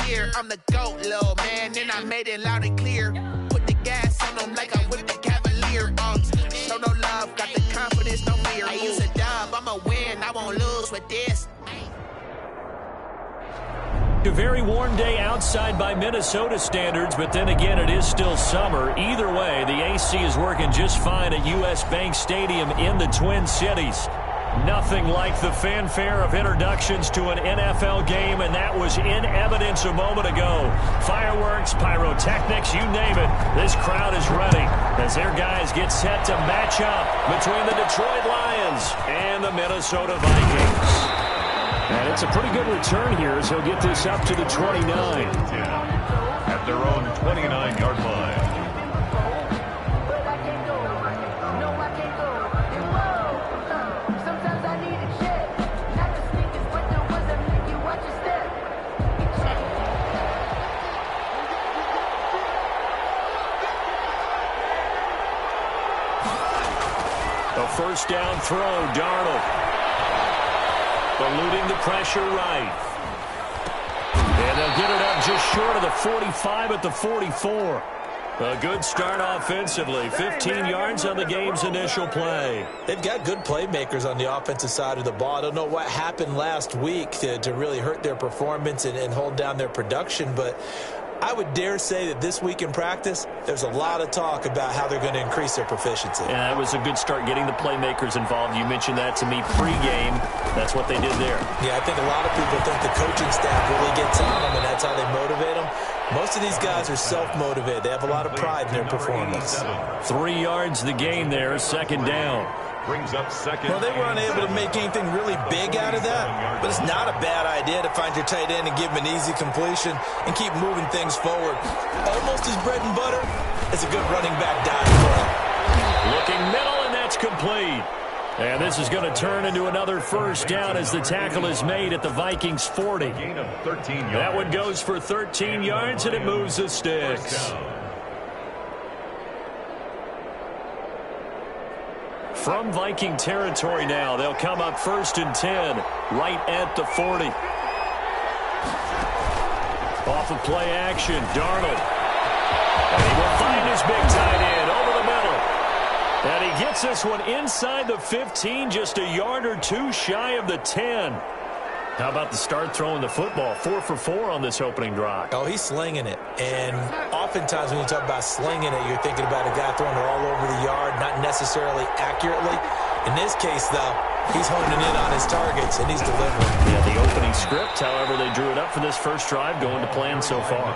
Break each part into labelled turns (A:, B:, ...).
A: year. I'm the GOAT, little man, and I made it loud and clear. Put the gas on them like I'm with the Cavalier. Show no love, got the confidence, no fear. I use a dub, I'ma win, I won't lose with this.
B: A very warm day outside by Minnesota standards, but then again, it is still summer. Either way, the AC is working just fine at U.S. Bank Stadium in the Twin Cities. Nothing like the fanfare of introductions to an NFL game, and that was in evidence a moment ago. Fireworks, pyrotechnics, you name it. This crowd is ready as their guys get set to match up between the Detroit Lions and the Minnesota Vikings. And it's a pretty good return here as he'll get this up to the 29.
C: At their own 29-yard line.
B: A first down throw, Darnold. Eluding the pressure right. And they'll get it up just short of the 45 at the 44. A good start offensively. 15 yards on the game's initial play.
D: They've got good playmakers on the offensive side of the ball. I don't know what happened last week to really hurt their performance and hold down their production, but I would dare say that this week in practice, there's a lot of talk about how they're going to increase their proficiency.
B: Yeah, it was a good start getting the playmakers involved. You mentioned that to me pregame. That's what they did there.
D: Yeah, I think a lot of people think the coaching staff really gets on them, and that's how they motivate them. Most of these guys are self-motivated. They have a lot of pride in their performance.
B: 3 yards the gain there, second down.
C: Brings up second.
D: Well, they were unable to make anything really big out of that, but it's not a bad idea to find your tight end and give him an easy completion and keep moving things forward. Almost as bread and butter as a good running back dive play.
B: Looking middle, and that's complete. And this is going to turn into another first down as the tackle is made at the Vikings 40.
C: Gain of 13 yards.
B: That one goes for 13 yards, and it moves the sticks. From Viking territory now, they'll come up 1st and 10, right at the 40. Off of play action, Darnold. And he will find his big tight end over the middle. And he gets this one inside the 15, just a yard or two shy of the 10. How about the start throwing the football? 4 for 4 on this opening drive.
D: Oh, he's slinging it. And oftentimes when you talk about slinging it, you're thinking about a guy throwing it all over the yard, not necessarily accurately. In this case, though, he's honing in on his targets, and he's delivering.
B: Yeah, the opening script, however, they drew it up for this first drive, going to plan so far.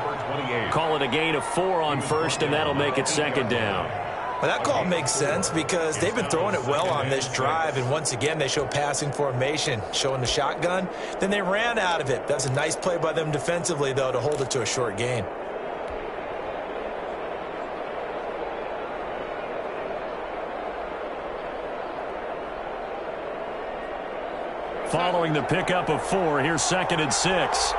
B: Call it a gain of 4 on first, and that'll make it second down.
D: Well, that call makes sense because they've been throwing it well on this drive, and once again, they show passing formation, showing the shotgun. Then they ran out of it. That was a nice play by them defensively, though, to hold it to a short gain.
B: Following the pickup of 4, here's 2nd and 6.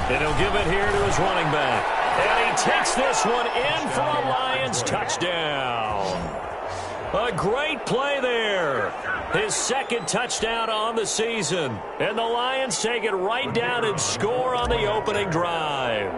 B: And he'll give it here to his running back. And he takes this one in for a Lions touchdown. A great play there. His 2nd touchdown on the season. And the Lions take it right down and score on the opening drive.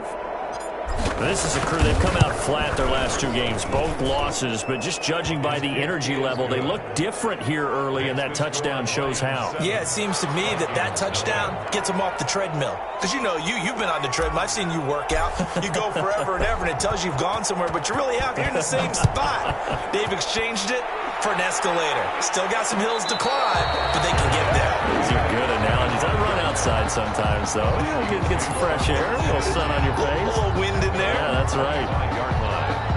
B: This is a crew, they've come out flat their last 2 games, both losses, but just judging by the energy level, they look different here early, and that touchdown shows how.
D: Yeah, it seems to me that touchdown gets them off the treadmill. Because, you know, you've been on the treadmill. I've seen you work out. You go forever and ever, and it tells you you've gone somewhere, but you're really out here in the same spot. They've exchanged it for an escalator. Still got some hills to climb, but they can get there.
B: These are good analogies. I run outside sometimes, though. You get some fresh air, a little sun on your face.
D: A little wind in there.
B: Yeah, that's right.
C: 9-yard line.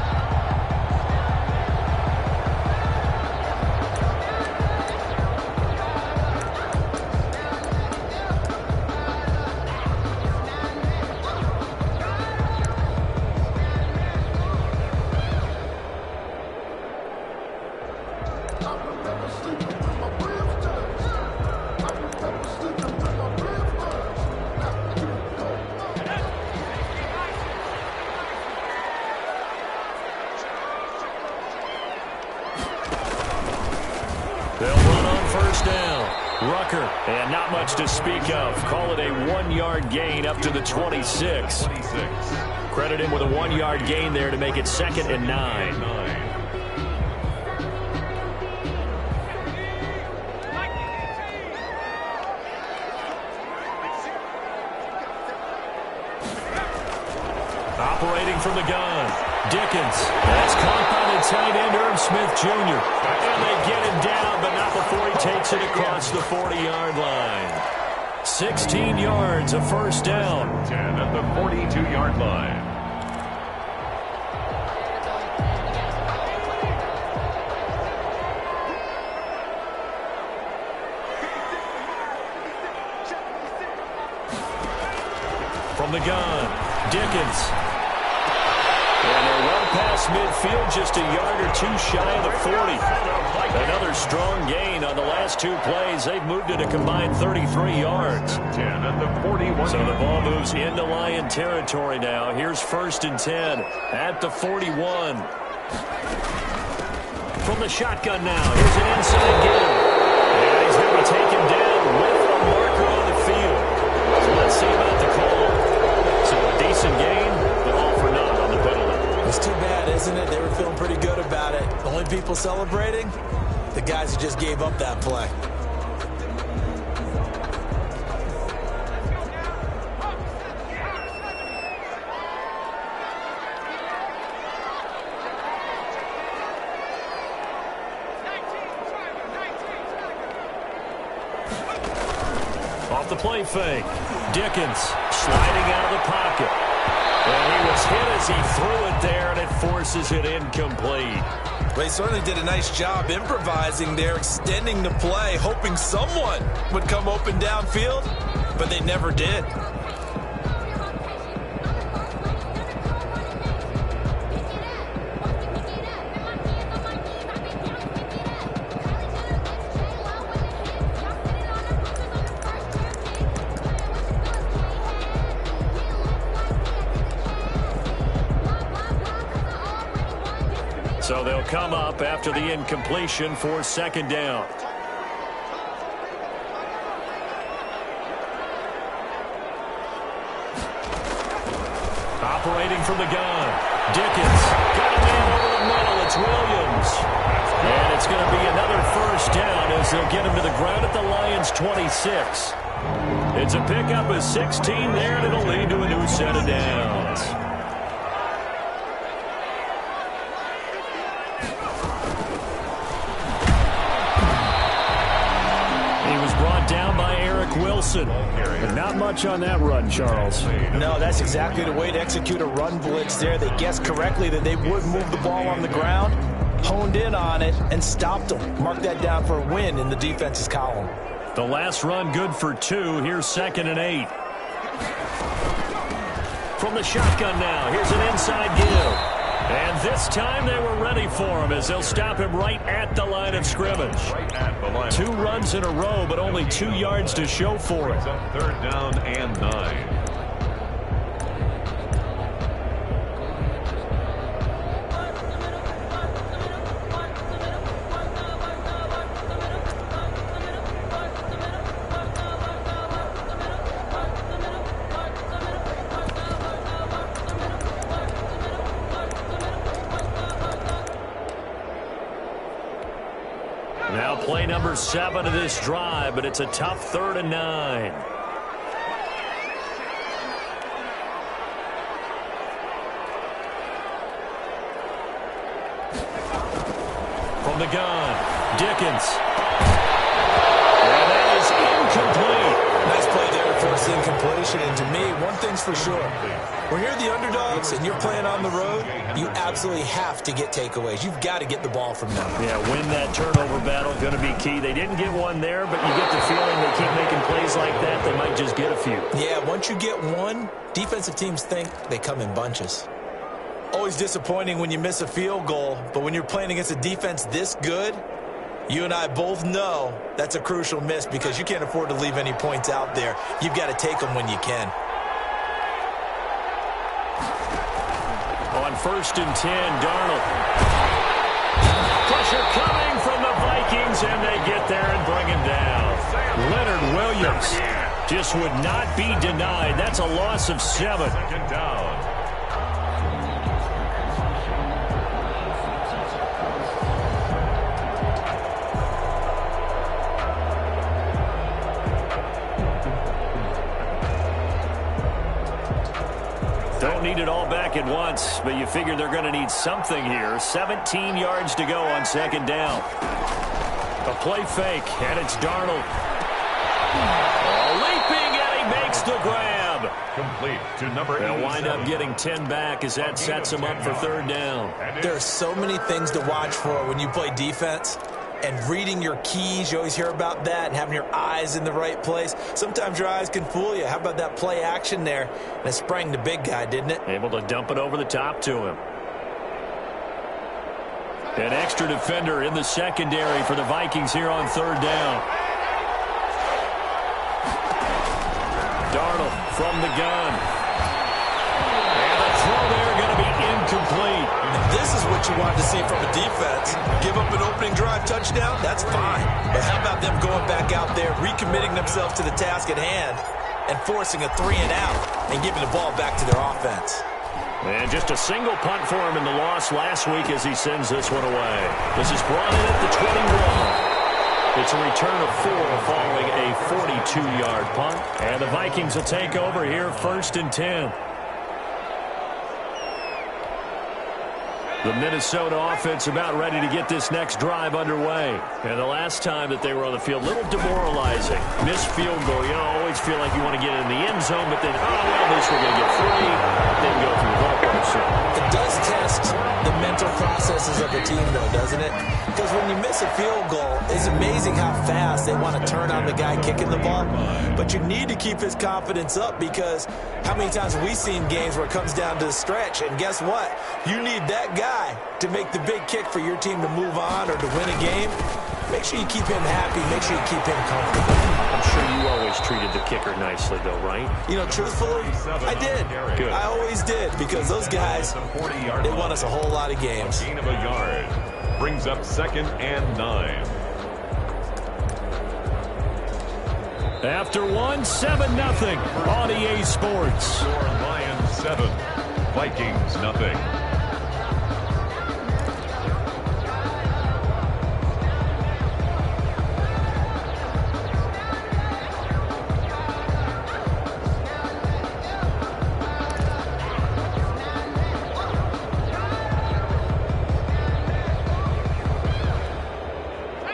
B: first down. Rucker, and not much to speak of. Call it a 1-yard gain up to the 26. Credit him with a 1-yard gain there to make it 2nd and 9. Operating from the gun, Dickens. That's caught by the tight end, Herb Smith Jr. And they get him down, but not before he takes it across the 40-yard line. 16 yards, a first down.
C: 10 at the 42-yard line.
B: From the gun, Dickens. And they're well past midfield, just a yard or two shy of the 40. Another strong gain on the last 2 plays. They've moved it a combined 33 yards.
C: 10 at the 41.
B: So the ball moves into Lion territory now. Here's 1st and 10 at the 41. From the shotgun now, here's an inside give. And he's going to be taken down with a marker on the field. So let's see about the call. So a decent gain, but all for naught on the penalty.
D: It's too bad, isn't it? They were feeling pretty good about it. The only people celebrating, the guys who just gave up that play.
B: Off the play fake, Dickens sliding out of the pocket. And he was hit as he threw it there, and it forces it incomplete.
D: Well, he certainly did a nice job improvising there, extending the play, hoping someone would come open downfield, but they never did.
B: So they'll come up after the incompletion for 2nd down. Operating from the gun, Dickens. Got a man over the middle. It's Williams. And it's going to be another first down as they'll get him to the ground at the Lions' 26. It's a pickup of 16 there, and it'll lead to a new set of downs. Down by Eric Wilson. But not much on that run, Charles.
D: No, that's exactly the way to execute a run blitz there. They guessed correctly that they would move the ball on the ground, honed in on it, and stopped them. Mark that down for a win in the defense's column.
B: The last run good for 2. Here's 2nd and 8. From the shotgun now, here's an inside give. And this time they were ready for him as they'll stop him right at the line of scrimmage. 2 runs in a row, but only 2 yards to show for it.
C: It's up 3rd down and 9.
B: Now play number 7 of this drive, but it's a tough 3rd and 9. From the gun, Dickens. And that is incomplete.
D: Nice play there to force incompletion. And to me, one thing's for sure. When you're the underdogs and you're playing on the road, you absolutely have to get takeaways. You've got to get the ball from them.
B: Yeah, win that turnover battle, going to be key. They didn't get one there, but you get the feeling they keep making plays like that, they might just get a few.
D: Yeah, once you get one, defensive teams think they come in bunches. Always disappointing when you miss a field goal, but when you're playing against a defense this good, you and I both know that's a crucial miss because you can't afford to leave any points out there. You've got to take them when you can.
B: On 1st and 10, Darnold. Pressure coming from the Vikings, and they get there and bring Williams just would not be denied. That's a loss of 7.
C: Second down.
B: Don't need it all back at once, but you figure they're going to need something here. 17 yards to go on second down. A play fake, and it's Darnold. Leaping, and he makes the grab.
C: Complete to number 8.
B: They'll wind up getting 10 back as that sets them up for third down.
D: There are so many things to watch for when you play defense. And reading your keys, you always hear about that, and having your eyes in the right place. Sometimes your eyes can fool you. How about that play action there? And it sprang the big guy, didn't it?
B: Able to dump it over the top to him. An extra defender in the secondary for the Vikings here on third down. Darnold from the gun. And the throw there going to be incomplete.
D: This is what you want to see from a defense. Give up an opening drive touchdown, that's fine. But how about them going back out there, recommitting themselves to the task at hand, and forcing a 3-and-out and giving the ball back to their offense.
B: And just a single punt for him in the loss last week as he sends this one away. This is brought in at the 21. It's a return of 4 following a 42-yard punt. And the Vikings will take over here, 1st and 10. The Minnesota offense about ready to get this next drive underway. And the last time that they were on the field, a little demoralizing. Missed field goal. You always feel like you want to get in the end zone, but then, well, at least we're going to get 3. Didn't go through the goalpost.
D: It does test the mental processes of the team, though, doesn't it? Because when you miss a field goal, it's amazing how fast they want to turn on the guy kicking the ball. But you need to keep his confidence up, because how many times have we seen games where it comes down to the stretch? And guess what? You need that guy to make the big kick for your team to move on or to win a game. Make sure you keep him happy. Make sure you keep him comfortable.
B: I'm sure you always treated the kicker nicely, though, right?
D: You know, truthfully, I did.
B: Good.
D: I always did, because those guys, they won us a whole lot of games.
C: Gain of a yard. Brings up 2nd and 9.
B: After 1, 7-0 on EA Sports.
C: Your Lions 7, Vikings nothing.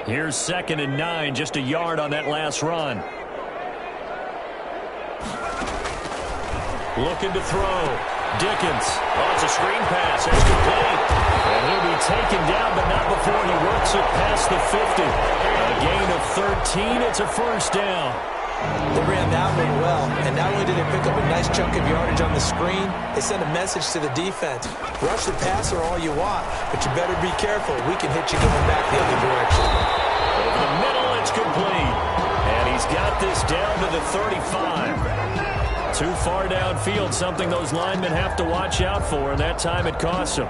B: Here's 2nd and 9, just a yard on that last run. Looking to throw. Dickens. Oh, it's a screen pass. It's complete. And he'll be taken down, but not before he works it past the 50. A gain of 13. It's a 1st down.
D: They ran that one well, and not only did they pick up a nice chunk of yardage on the screen, they sent a message to the defense. Rush the passer all you want, but you better be careful. We can hit you going back the other direction.
B: Over the middle, it's complete. And he's got this down to the 35. Too far downfield, something those linemen have to watch out for, and that time it costs them.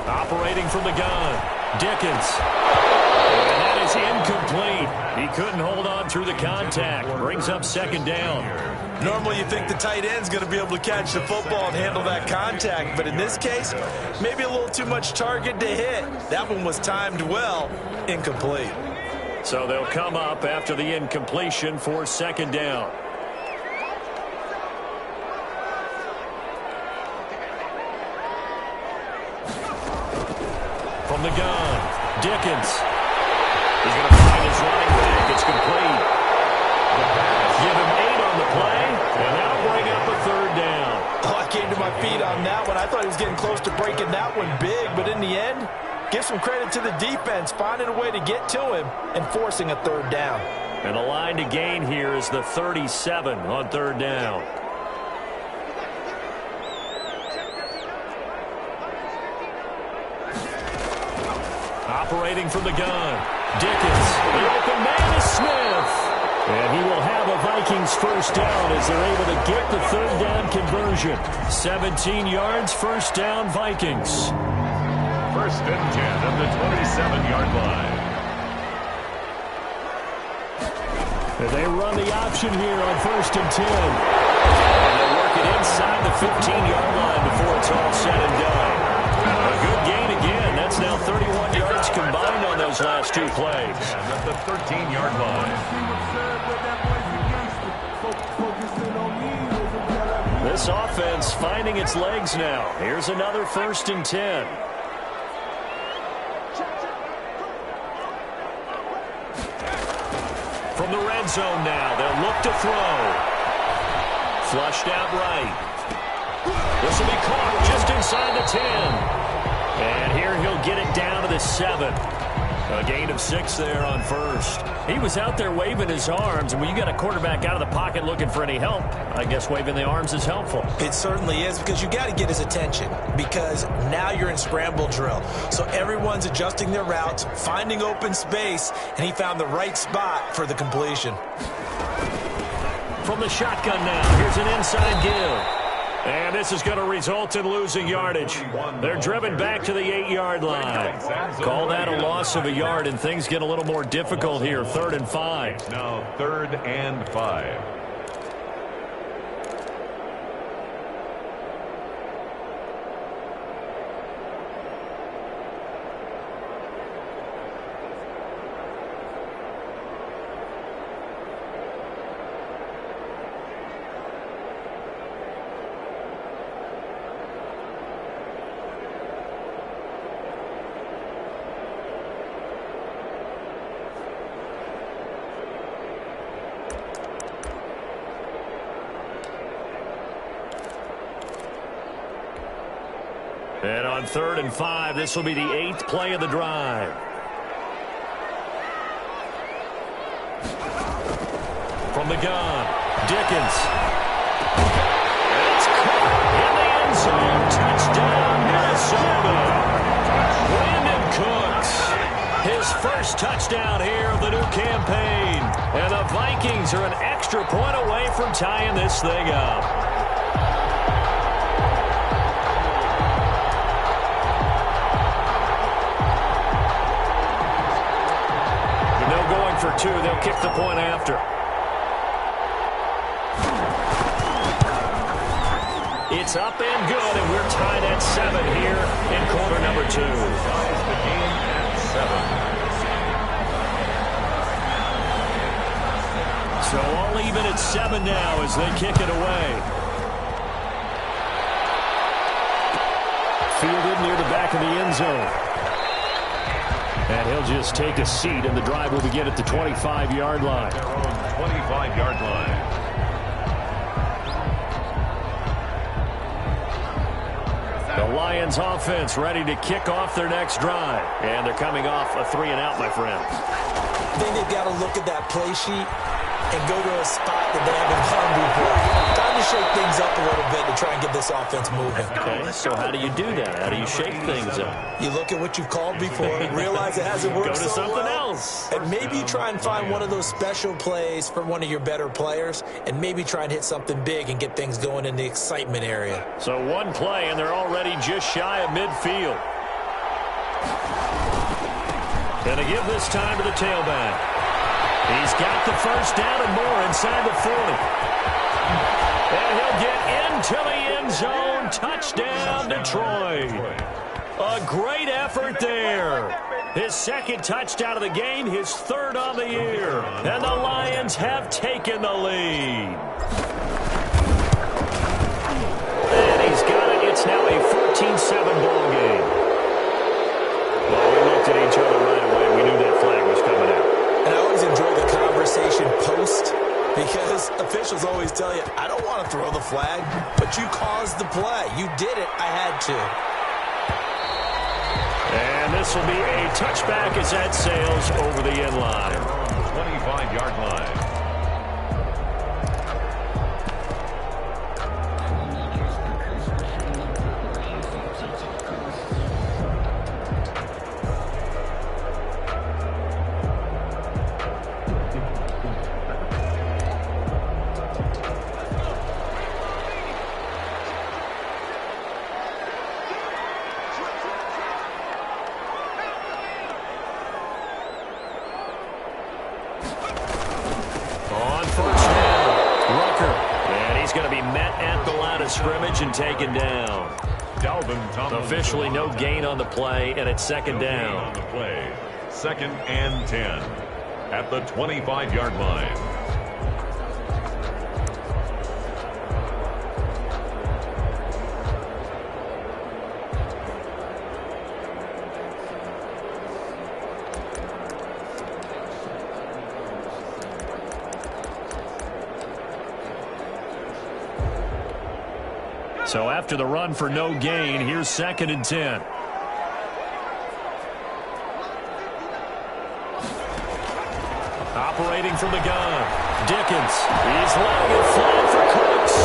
B: Operating from the gun, Dickens. And that is incomplete. He couldn't hold on through the contact. Brings up 2nd down.
D: Normally you think the tight end's going to be able to catch the football and handle that contact, but in this case, maybe a little too much target to hit. That one was timed well, incomplete.
B: So they'll come up after the incompletion for 2nd down. From the gun, Dickens. He's going to find his running back. It's complete. Give him 8 on the play, and that'll bring up a 3rd down.
D: Oh, I came to my feet on that one. I thought he was getting close to breaking that one big, but in the end, give some credit to the defense, finding a way to get to him and forcing a 3rd down.
B: And the line to gain here is the 37 on third down. Operating from the gun, Dickens. The open man is Smith. And he will have a Vikings first down as they're able to get the third down conversion. 17 yards, first down, Vikings.
C: First and 10 at the 27-yard line.
B: And they run the option here on first and 10. And they work it inside the 15-yard line before it's all said and done. A good gain again. That's now 31 yards combined on those last two plays.
C: At the 13-yard line.
B: This offense finding its legs now. Here's another first and 10. From the red zone now, they'll look to throw. Flushed out right. This will be caught just inside the 10. And here he'll get it down to the 7. A gain of 6 there on first. He was out there waving his arms, and when you got a quarterback out of the pocket looking for any help, I guess waving the arms is helpful.
D: It certainly is, because you got to get his attention, because now you're in scramble drill. So everyone's adjusting their routes, finding open space, and he found the right spot for the completion.
B: From the shotgun now, here's an inside give. And this is going to result in losing yardage. They're driven back to the 8-yard line. Call that a loss of a yard, and things get a little more difficult here. 3rd and 5.
C: Now 3rd and 5.
B: And on 3rd and 5, this will be the 8th play of the drive. From the gun, Dickens. It's caught in the end zone. Touchdown, Minnesota. Brandon Cooks. His first touchdown here of the new campaign. And the Vikings are an extra point away from tying this thing up. For 2, they'll kick the point after. It's up and good, and we're tied at 7 here in quarter number 2.
C: Ties the game at 7.
B: So all even at 7 now as they kick it away. Fielded near the back of the end zone. And he'll just take a seat, and the drive will begin at the 25-yard line.
C: Their own 25-yard line.
B: The Lions offense ready to kick off their next drive. And they're coming off a 3-and-out, my friend.
D: I think they've got to look at that play sheet and go to a spot that they haven't done before. Time to shake things up a little bit to try and get this offense moving.
B: Okay, so how do you do that? How do you shake things up?
D: You look at what you've called before, realize it hasn't worked
B: Go to
D: so
B: something
D: well,
B: else.
D: and maybe try and find one of those special plays for one of your better players, and maybe try and hit something big and get things going in the excitement area.
B: So one play, and they're already just shy of midfield. And to give this time to the tailback. He's got the first down and more inside the 40. And he'll get into the end zone. Touchdown, Detroit. A great effort there. His second touchdown of the game, his 3rd on the year. And the Lions have taken the lead. And he's got it. It's now a 14-7 ball game. Well, we looked at each other right away. We knew that flag was coming out.
D: And I always enjoy the conversation post, because officials always tell you, I don't want to throw the flag, but you caused the play. You did it. I had to.
B: And this will be a touchback as that sails over the end line.
C: 25-yard line.
B: blocker. And he's going to be met at the line of scrimmage and taken down. Officially no gain on the play, and it's second down.
C: On the play. 2nd and 10 at the 25-yard line.
B: So after the run for no gain, here's 2nd and 10. Operating from the gun, Dickens. He's letting it fly for Cooks.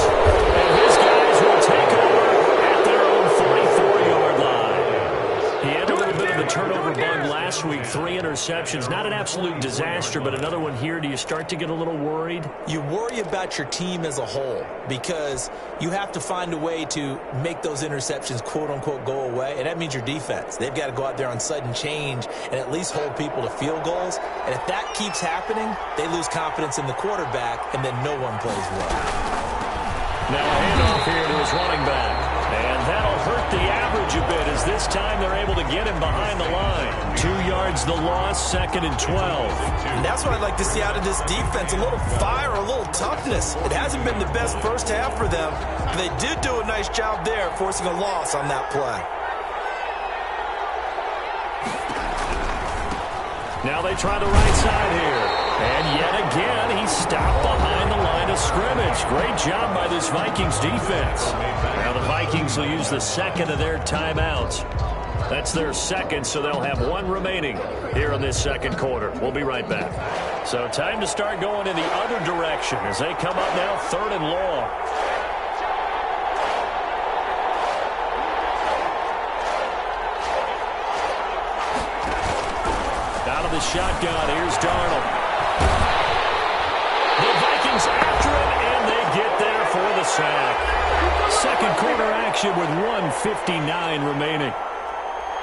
B: And his guys will take over at their own 44-yard line. He had a little bit of a turnover bug last week, 3 interceptions. Not an absolute disaster, but another one here. Do you start to get a little worried?
D: You worry about your team as a whole because you have to find a way to make those interceptions, quote-unquote, go away, and that means your defense. They've got to go out there on sudden change and at least hold people to field goals, and if that keeps happening, they lose confidence in the quarterback, and then no one plays well.
B: Now a handoff here to his running back, and that'll hurt the average a bit as this time they're able to get him behind the line. 2 yards the loss, 2nd and 12.
D: And that's what I'd like to see out of this defense, a little fire, a little toughness. It hasn't been the best first half for them. They did do a nice job there, forcing a loss on that play.
B: Now they try the right side here. And yet again, he's stopped behind the line of scrimmage. Great job by this Vikings defense. Now the Vikings will use the 2nd of their timeouts. That's their 2nd, so they'll have 1 remaining here in this 2nd quarter. We'll be right back. So time to start going in the other direction as they come up now 3rd and long. Out of the shotgun, here's Darnold. The Vikings after him, and they get there for the sack. 2nd quarter action with 1:59 remaining.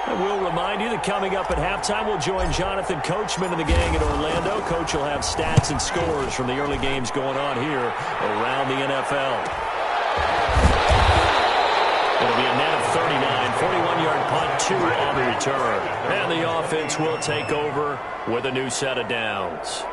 B: I will remind you that coming up at halftime, we'll join Jonathan Coachman and the gang in Orlando. Coach will have stats and scores from the early games going on here around the NFL. It'll be a net of 39, 41-yard punt, 2 on the return. And the offense will take over with a new set of downs.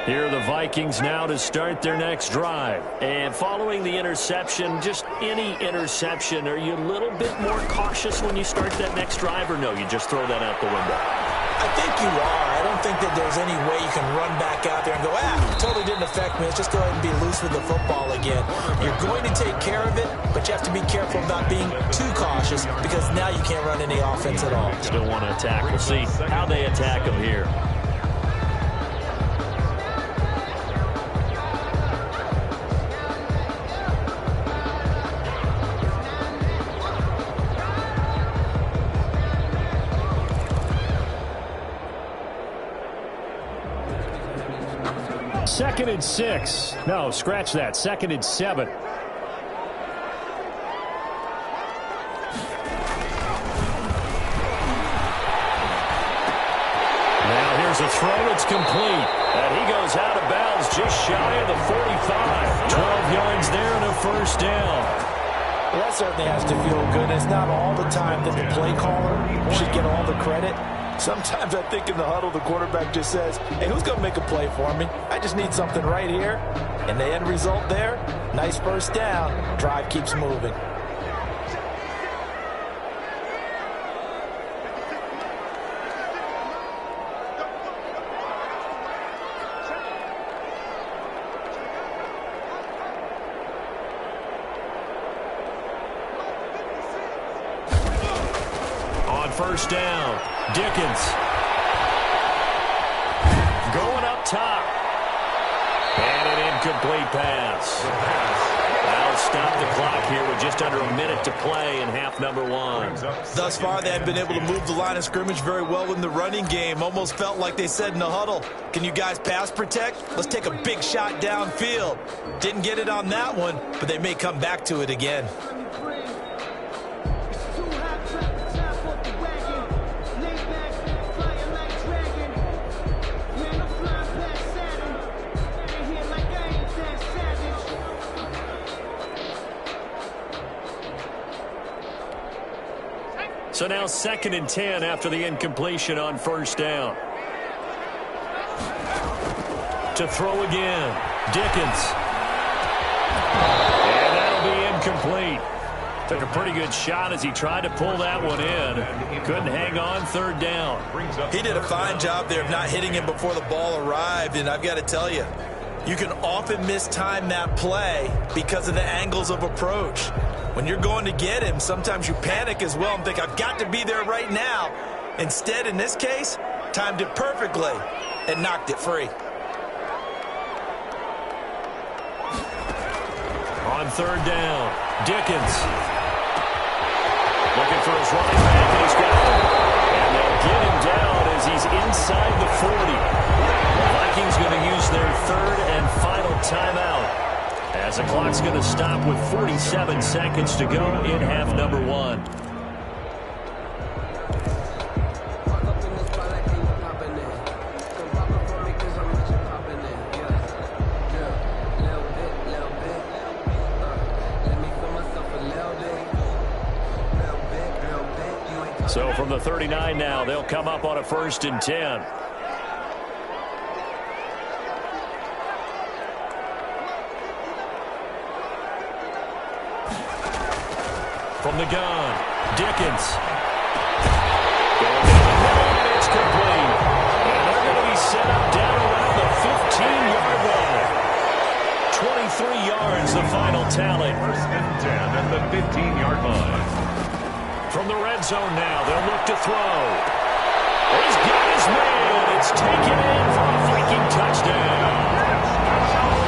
B: Here are the Vikings now to start their next drive. And following the interception, just any interception, are you a little bit more cautious when you start that next drive, or no, you just throw that out the window?
D: I think you are. I don't think that there's any way you can run back out there and go, totally didn't affect me. Let's just go ahead and be loose with the football again. You're going to take care of it, but you have to be careful about being too cautious because now you can't run any offense at all.
B: Still want to attack. We'll see how they attack them here. Second and 6. No, scratch that. 2nd and 7. Now here's a throw. It's complete. And he goes out of bounds just shy of the 45. 12 yards there and a first down.
D: Well, that certainly has to feel good. It's not all the time that the play caller should get all the credit. Sometimes I think in the huddle, the quarterback just says, hey, who's going to make a play for me? I just need something right here. And the end result there, nice first down. Drive keeps moving.
B: On first down, Dickens. Going up top. And an incomplete pass. Now they'll stop the clock here with just under a minute to play in half number one.
D: Thus far, they have been able to move the line of scrimmage very well in the running game. Almost felt like they said in the huddle, can you guys pass protect? Let's take a big shot downfield. Didn't get it on that one, but they may come back to it again.
B: So now 2nd and 10 after the incompletion on first down. To throw again, Dickens. And that'll be incomplete. Took a pretty good shot as he tried to pull that one in. Couldn't hang on, 3rd down.
D: He did a fine job there of not hitting him before the ball arrived, and I've got to tell you, you can often mistime that play because of the angles of approach. When you're going to get him, sometimes you panic as well and think, I've got to be there right now. Instead, in this case, timed it perfectly and knocked it free.
B: On 3rd down, Dickens. Looking for his running back, and he's got him. And they'll get him down as he's inside the 40. The Vikings going to use their 3rd and final timeout, as the clock's going to stop with 47 seconds to go in half number one. So from the 39 now, they'll come up on a 1st and 10. From the gun, Dickens. And it's complete. And they're going to be set up down around the 15-yard line. 23 yards, the final tally.
C: 1st and 10 at the 15-yard line.
B: From the red zone now, they'll look to throw. He's got his man. It's taken in for a Viking touchdown.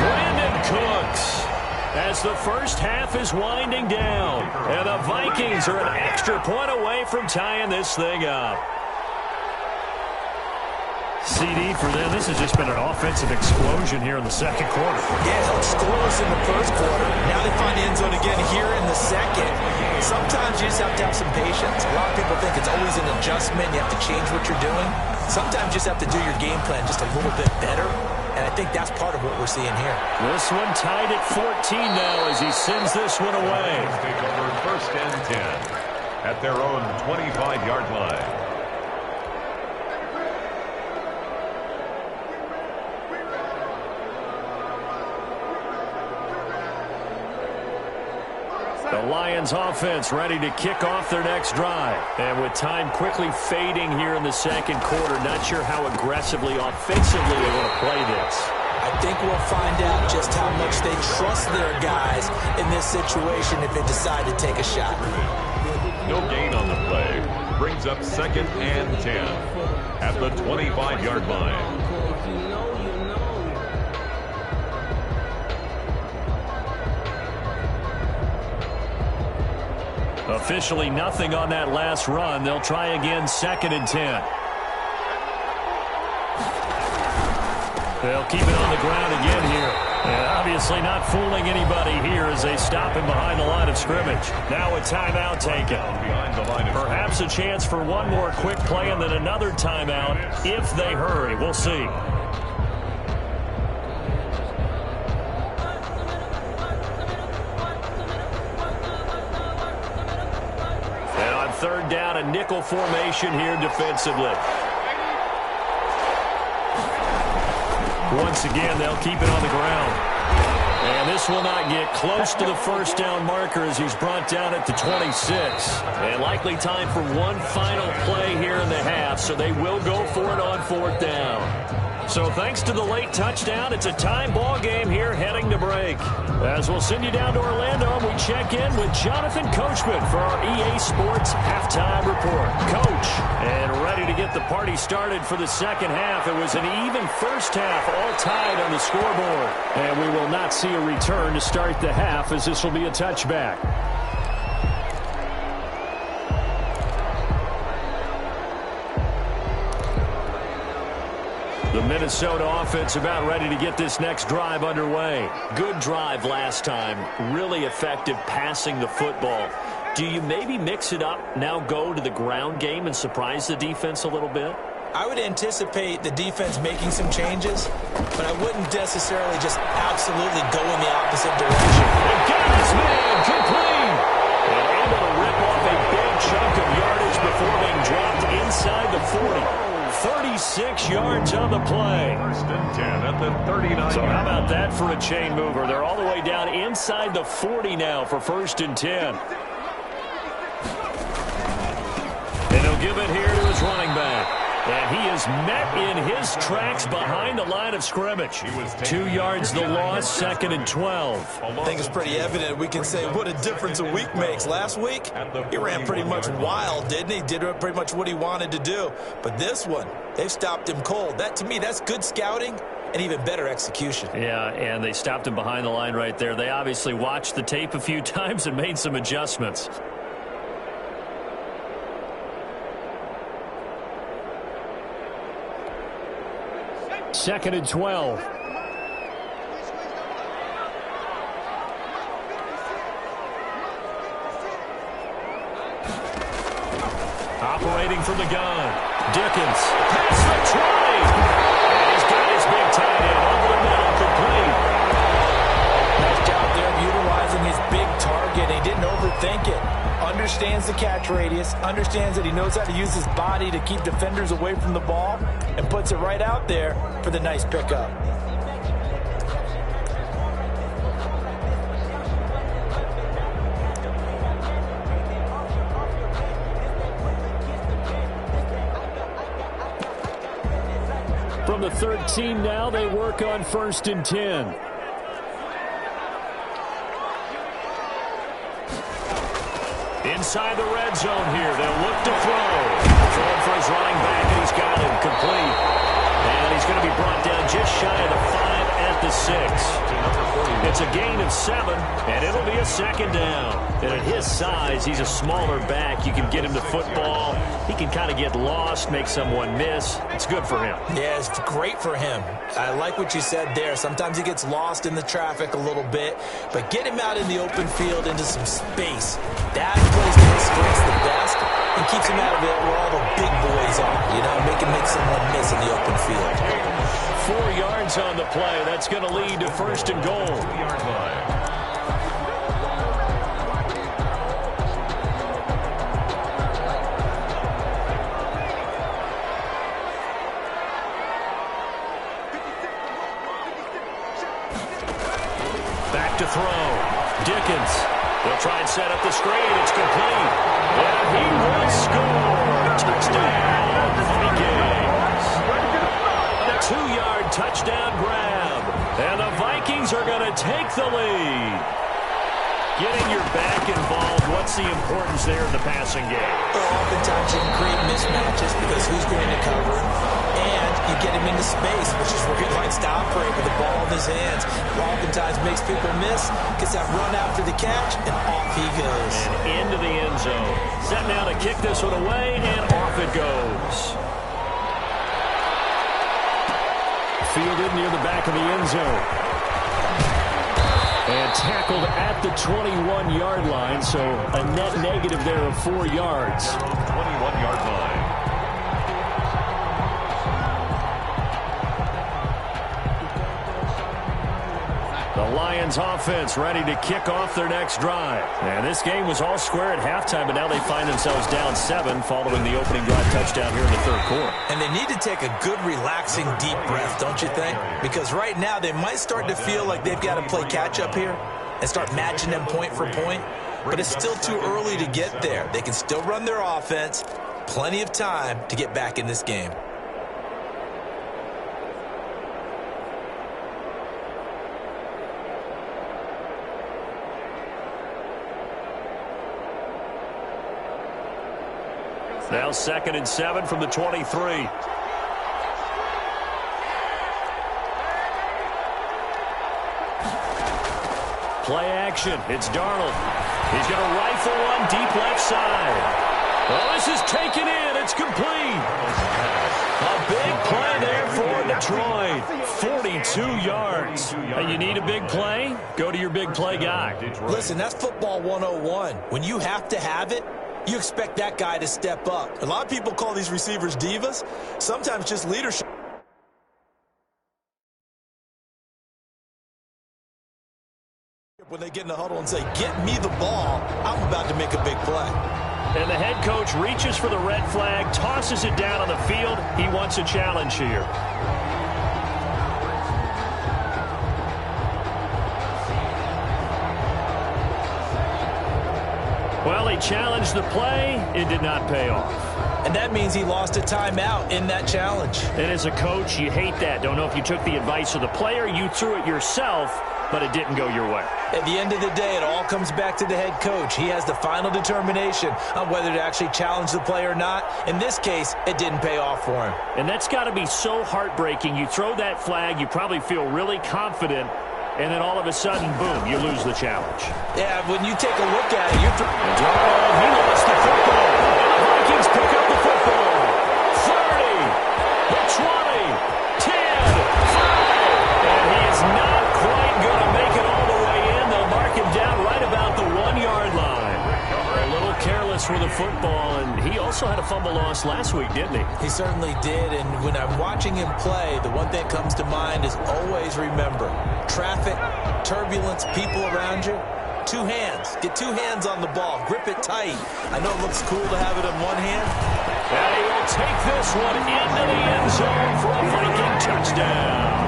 B: Brandon Cooks, as the first half is winding down, and the Vikings are an extra point away from tying this thing up. CD for them, this has just been an offensive explosion here in the 2nd quarter.
D: Yeah, helped scoreless in the 1st quarter. Now they find the end zone again here in the 2nd. Sometimes you just have to have some patience. A lot of people think it's always an adjustment. You have to change what you're doing. Sometimes you just have to do your game plan just a little bit better. And I think that's part of what we're seeing here.
B: This one tied at 14 now as he sends this one away.
C: Take over 1st and 10 at their own 25-yard line.
B: The Lions offense ready to kick off their next drive. And with time quickly fading here in the 2nd quarter, not sure how aggressively, offensively they want to play this.
D: I think we'll find out just how much they trust their guys in this situation if they decide to take a shot.
C: No gain on the play. Brings up 2nd and 10 at the 25-yard line.
B: Officially nothing on that last run. They'll try again 2nd and 10. They'll keep it on the ground again here. And obviously not fooling anybody here as they stop him behind the line of scrimmage. Now a timeout taken. Perhaps a chance for one more quick play and then another timeout if they hurry. We'll see. And on 3rd down, a nickel formation here defensively. Once again, they'll keep it on the ground. And this will not get close to the 1st down marker as he's brought down at the 26. And likely time for one final play here in the half, so they will go for it on 4th down. So thanks to the late touchdown, it's a time ball game here heading to break. As we'll send you down to Orlando, and we check in with Jonathan Coachman for our EA Sports Halftime Report. Coach, and ready to get the party started for the second half. It was an even first half, all tied on the scoreboard. And we will not see a return to start the half, as this will be a touchback. The Minnesota offense about ready to get this next drive underway. Good drive last time. Really effective passing the football. Do you maybe mix it up, now go to the ground game and surprise the defense a little bit?
D: I would anticipate the defense making some changes, but I wouldn't necessarily just absolutely go in the opposite direction.
B: They got his man complete. And able to rip off a big chunk of yardage before being dropped inside the 40. 36 yards on the play.
C: First and 10 at the 39.
B: So how about that for a chain mover? They're all the way down inside the 40 now for first and 10. And he'll give it here to his running back. And he is met in his tracks behind the line of scrimmage. 2 yards the loss, second and 12.
D: I think it's pretty evident. We can say what a difference a week makes. Last week, he ran pretty much wild, didn't he? Did pretty much what he wanted to do. But this one, they've stopped him cold. That, to me, that's good scouting and even better execution.
B: Yeah, and they stopped him behind the line right there. They obviously watched the tape a few times and made some adjustments. Second and 12. Operating from the gun. Dickens. Past the 20. And he's got his big tight end over the middle, complete.
D: Nice job there of utilizing his big target. He didn't overthink it. Understands the catch radius, understands that he knows how to use his body to keep defenders away from the ball, and puts it right out there for the nice pickup.
B: From the 13 now, they work on first and 10. Inside the red zone here. They'll look to throw. Throwing for his running back, and he's got him complete. And he's going to be brought down just shy of the 5 at the 6. It's a gain of 7, and it'll be a second down. And at his size, he's a smaller back. You can get him to football. He can kind of get lost, make someone miss. It's good for him.
D: Yeah, it's great for him. I like what you said there. Sometimes he gets lost in the traffic a little bit, but get him out in the open field into some space. That plays to his strengths the best and keeps him out of it where all the big boys are, you know, make someone miss in the open field.
B: 4 yards on the play. That's going to lead to first and goal.
C: 2-yard line.
B: Back to throw. Dickens. They'll try and set up the screen. It's complete. And he will score. Touchdown, Vikings. A 2-yard touchdown grab. And the Vikings are going to take the lead. Getting your back involved, what's the importance there in the passing game?
D: Well, oftentimes you can create mismatches because who's going to cover, and you get him into space, which is where he likes to operate with the ball in his hands. Oftentimes makes people miss, gets that run after the catch, and off he goes.
B: And into the end zone. Set now to kick this one away, and off it goes. Fielded near the back of the end zone. And tackled at the 21-yard line, so a net negative there of 4 yards.
C: 21-yard line.
B: The Lions offense ready to kick off their next drive. And this game was all square at halftime, but now they find themselves down 7 following the opening drive touchdown here in the third quarter.
D: And they need to take a good, relaxing, deep breath, don't you think? Because right now they might start to feel like they've got to play catch-up here and start matching them point for point. But it's still too early to get there. They can still run their offense. Plenty of time to get back in this game.
B: Now 2nd and 7 from the 23. Play action. It's Darnold. He's going to rifle one deep left side. Oh, this is taken in. It's complete. A big play there for Detroit. 42 yards. Hey, you need a big play? Go to your big play guy.
D: Listen, that's football 101. When you have to have it, you expect that guy to step up. A lot of people call these receivers divas. Sometimes just leadership. When they get in the huddle and say, get me the ball, I'm about to make a big play.
B: And the head coach reaches for the red flag, tosses it down on the field. He wants a challenge here. Well, he challenged the play. It did not pay off.
D: And that means he lost a timeout in that challenge.
B: And as a coach, you hate that. Don't know if you took the advice of the player, you threw it yourself, but it didn't go your way.
D: At the end of the day, it all comes back to the head coach. He has the final determination on whether to actually challenge the play or not. In this case, it didn't pay off for him.
B: And that's got to be so heartbreaking. You throw that flag, you probably feel really confident, and then all of a sudden, boom, you lose the challenge.
D: Yeah, when you take a look at it, you're
B: he lost the football. And the Vikings pick up the football. 30, the 20, 10, 5. And he is not quite going to make it all the way in. They'll mark him down right about the 1-yard line. A little careless with the football, and he also had a fumble loss last week, didn't he?
D: He certainly did, and when I'm watching him play, the one thing that comes to mind is always remember, traffic, turbulence, people around you, two hands. Get two hands on the ball. Grip it tight. I know it looks cool to have it in one hand.
B: And he will take this one into the end zone for a Viking touchdown.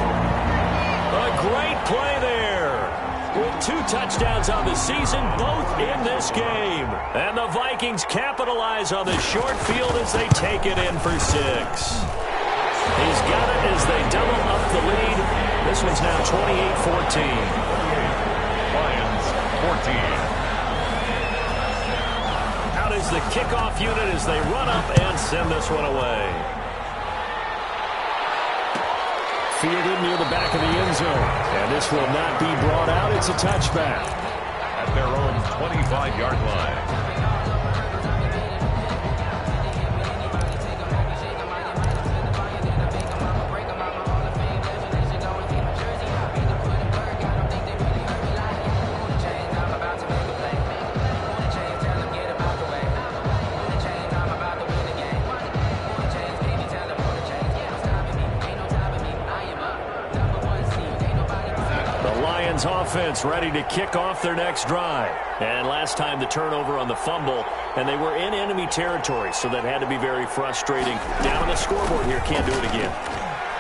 B: A great play there. With 2 touchdowns on the season, both in this game. And the Vikings capitalize on the short field as they take it in for 6. He's got it as they double up the lead. This one's now 28-14.
C: Lions 14.
B: Out is the kickoff unit as they run up and send this one away. Fielded near the back of the end zone. And this will not be brought out. It's a touchback.
C: At their own 25-yard line.
B: Offense ready to kick off their next drive. And last time the turnover on the fumble, and they were in enemy territory, so that had to be very frustrating. Down on the scoreboard here, can't do it again.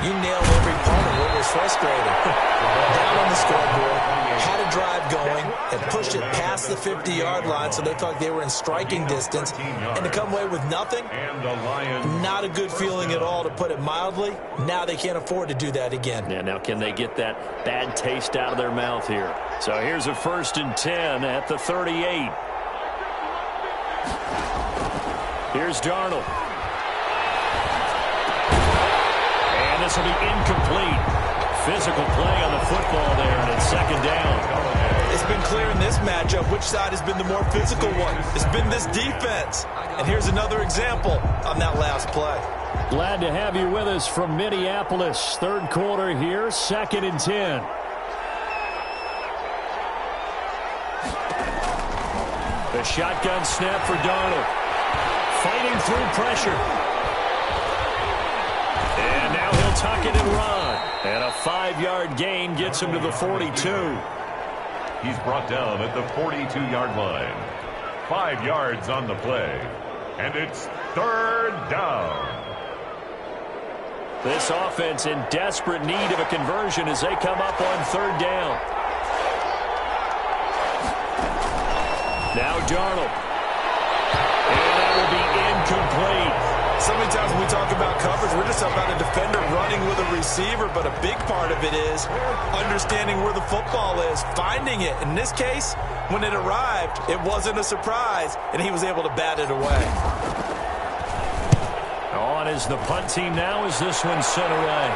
D: You nailed every part of what was frustrating. Down on the scoreboard, had a drive going, and pushed it past the 50-yard line, so they thought they were in striking distance. And to come away with nothing, not a good feeling at all, to put it mildly. Now they can't afford to do that again.
B: Yeah, now can they get that bad taste out of their mouth here? So here's a 1st and 10 at the 38. Here's Darnold. And this will be incomplete. Physical play on the football there, and it's 2nd down.
D: It's been clear in this matchup which side has been the more physical one. It's been this defense. And here's another example on that last play.
B: Glad to have you with us from Minneapolis. 3rd quarter here, 2nd and 10. The shotgun snap for Darnold. Fighting through pressure. And now he'll tuck it and run. And a 5-yard gain gets him to the 42.
C: He's brought down at the 42-yard line. 5 yards on the play. And it's 3rd down.
B: This offense in desperate need of a conversion as they come up on 3rd down. Now Darnold. And that will be incomplete.
D: So many times when we talk about coverage, we're just about a defender running with a receiver, but a big part of it is understanding where the football is, finding it. In this case, when it arrived, it wasn't a surprise, and he was able to bat it away.
B: on is the punt team now as this one's sent away.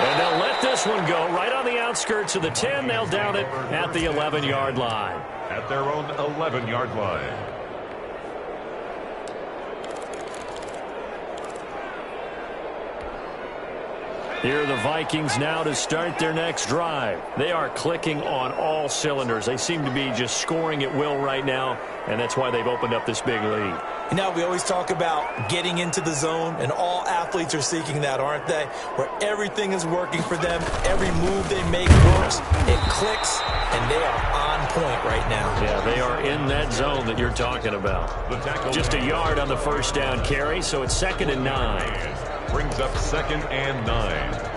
B: And they'll let this one go right on the outskirts of the 10. They'll down it at the 11-yard line.
C: At their own 11-yard line.
B: Here are the Vikings now to start their next drive. They are clicking on all cylinders. They seem to be just scoring at will right now, and that's why they've opened up this big lead.
D: You know, we always talk about getting into the zone, and all athletes are seeking that, aren't they? Where everything is working for them, every move they make works, it clicks, and they are on point right now.
B: Yeah, they are in that zone that you're talking about. Just a yard on the first down carry, so it's 2nd and 9.
C: Brings up 2nd and 9.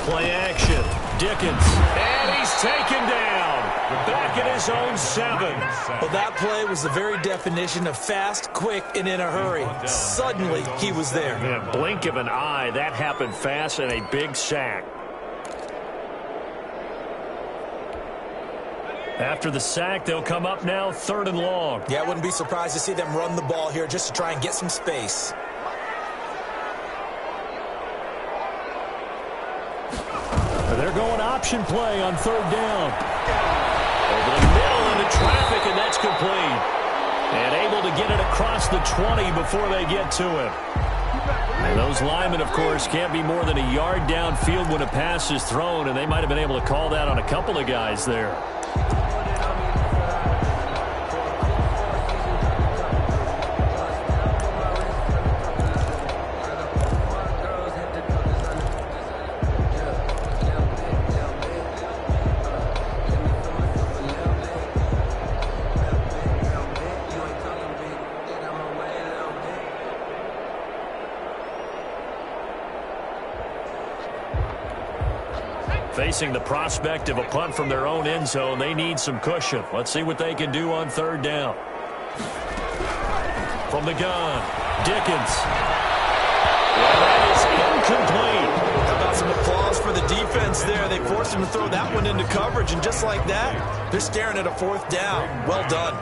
B: Play action. Dickens. And he's taken down. Back at his own 7.
D: Well, that play was the very definition of fast, quick, and in a hurry. Suddenly, he was there.
B: Yeah, blink of an eye. That happened fast and a big sack. After the sack, they'll come up now 3rd and long.
D: Yeah, I wouldn't be surprised to see them run the ball here just to try and get some space.
B: They're going option play on 3rd down. Over the middle into traffic, and that's complete. And able to get it across the 20 before they get to him. And those linemen, of course, can't be more than a yard downfield when a pass is thrown, and they might have been able to call that on a couple of guys there. Facing the prospect of a punt from their own end zone, they need some cushion. Let's see what they can do on 3rd down. From the gun, Dickens. Well, that is incomplete.
D: How about some applause for the defense there? They forced him to throw that one into coverage, and just like that, they're staring at a 4th down. Well done.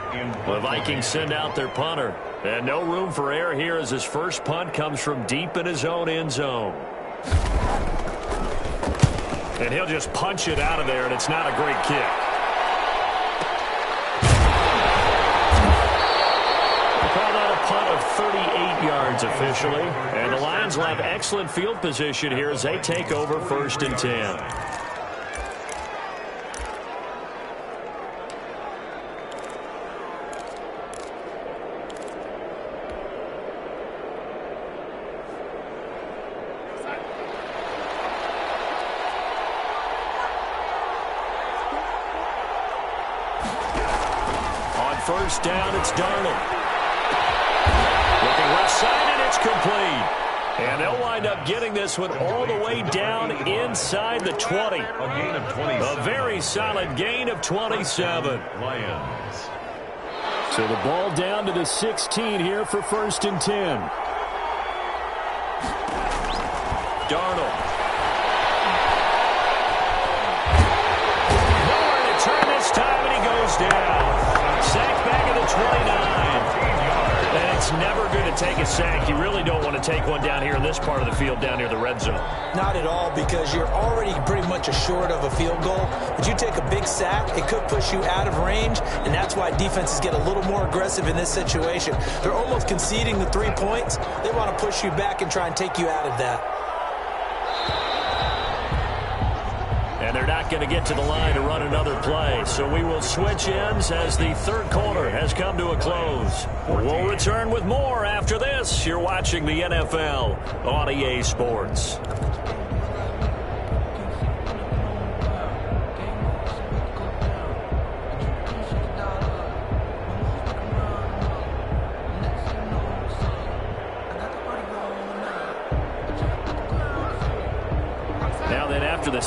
B: The Vikings send out their punter. And no room for error here as his first punt comes from deep in his own end zone. And he'll just punch it out of there, and it's not a great kick. We'll call that a punt of 38 yards officially. And the Lions will have excellent field position here as they take over 1st and 10. First down, it's Darnold. Looking left side, and it's complete. And they'll wind up getting this one all the way down inside the 20.
C: A gain of 27.
B: A very solid gain of 27.
C: Lions.
B: So the ball down to the 16 here for 1st and 10. Darnold. Nowhere to turn this time, and he goes down. Sack back at the 29. And it's never good to take a sack. You really don't want to take one down here in this part of the field, down near the red zone.
D: Not at all, because you're already pretty much assured of a field goal. But you take a big sack, it could push you out of range, and that's why defenses get a little more aggressive in this situation. They're almost conceding the 3 points. They want to push you back and try and take you out of that.
B: And they're not going to get to the line to run another play. So we will switch ends as the 3rd quarter has come to a close. We'll return with more after this. You're watching the NFL on EA Sports.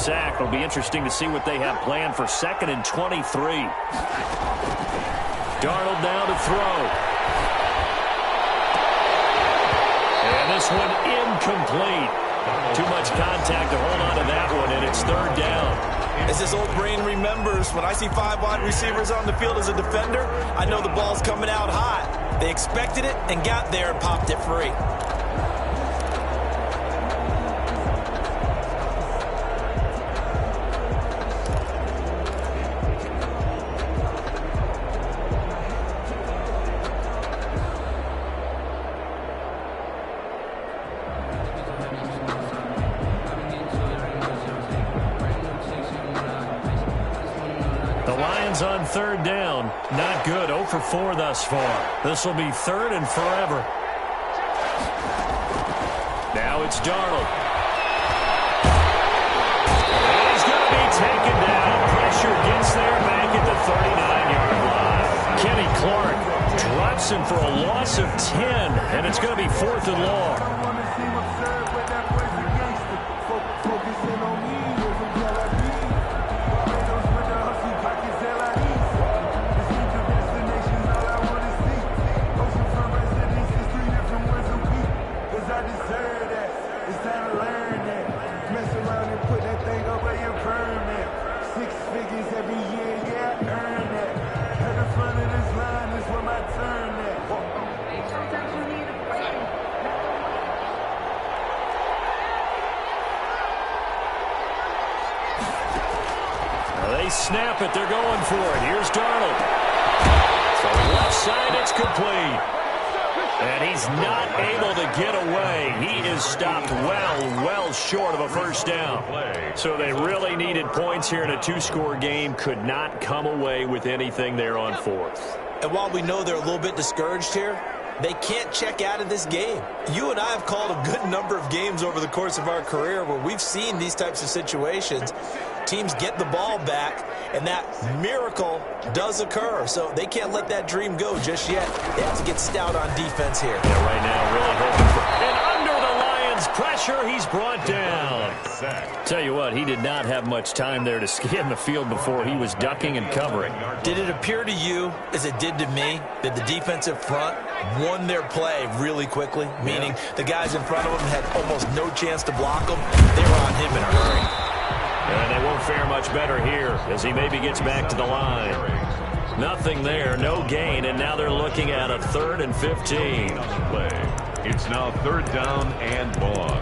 B: sack. It'll be interesting to see what they have planned for 2nd and 23. Darnold now to throw. And this one incomplete. Too much contact to hold on to that one, and it's 3rd down.
D: As this old brain remembers, when I see 5 wide receivers on the field as a defender, I know the ball's coming out hot. They expected it and got there and popped it free.
B: On 3rd down. Not good. 0 for 4 thus far. This will be 3rd and forever. Now it's Darnold. And he's going to be taken down. Pressure gets there back at the 39-yard line. Kenny Clark drops him for a loss of 10, and it's going to be 4th and long. They snap it. They're going for it. Here's Darnold. So left side, it's complete. And he's not able to get away. He is stopped well short of a 1st down. So they really needed points here in a 2-score game. Could not come away with anything there on 4th.
D: And while we know they're a little bit discouraged here, they can't check out of this game. You and I have called a good number of games over the course of our career where we've seen these types of situations. Teams get the ball back, and that miracle does occur. So they can't let that dream go just yet. They have to get stout on defense here.
B: Yeah, right now, really hoping for... And under the Lions' pressure, he's brought down. Tell you what, he did not have much time there to scan the field before he was ducking and covering.
D: Did it appear to you, as it did to me, that the defensive front won their play really quickly? Meaning the guys in front of him had almost no chance to block him. They were on him in a hurry.
B: And they won't fare much better here as he maybe gets back to the line. Nothing there, no gain, and now they're looking at a 3rd and 15.
C: It's now 3rd down and long.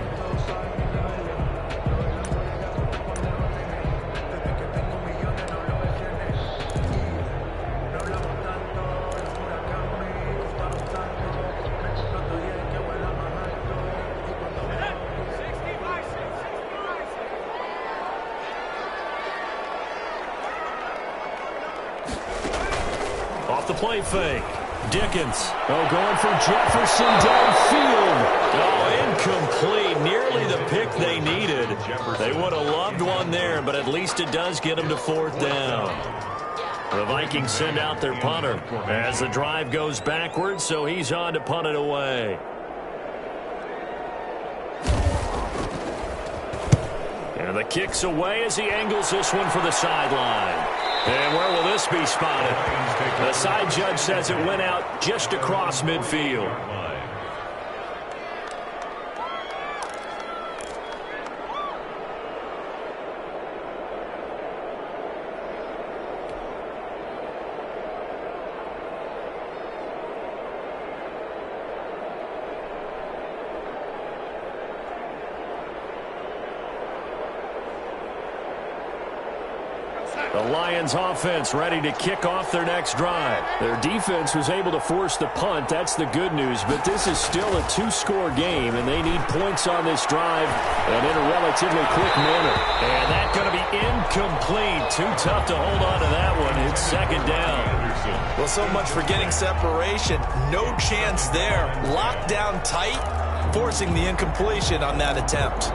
B: Off the play fake. Dickens. Oh, going for Jefferson downfield. Oh, incomplete. Nearly the pick they needed. They would have loved one there, but at least it does get them to 4th down. The Vikings send out their punter as the drive goes backwards, so he's on to punt it away. And the kick's away as he angles this one for the sideline. And where will this be spotted? The side judge says it went out just across midfield. The Lions offense ready to kick off their next drive. Their defense was able to force the punt. That's the good news. But this is still a 2-score game, and they need points on this drive and in a relatively quick manner. And that's going to be incomplete. Too tough to hold on to that one. It's 2nd down.
D: Well, so much for getting separation. No chance there. Locked down tight, forcing the incompletion on that attempt.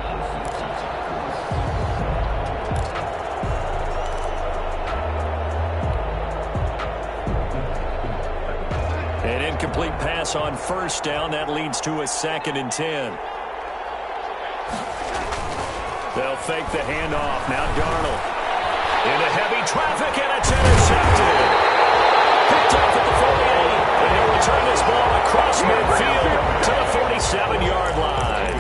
B: An incomplete pass on 1st down. That leads to a 2nd and 10. They'll fake the handoff. Now Darnold into heavy traffic, and it's intercepted. Picked up at the 48, and he'll return this ball across midfield to the 47-yard line.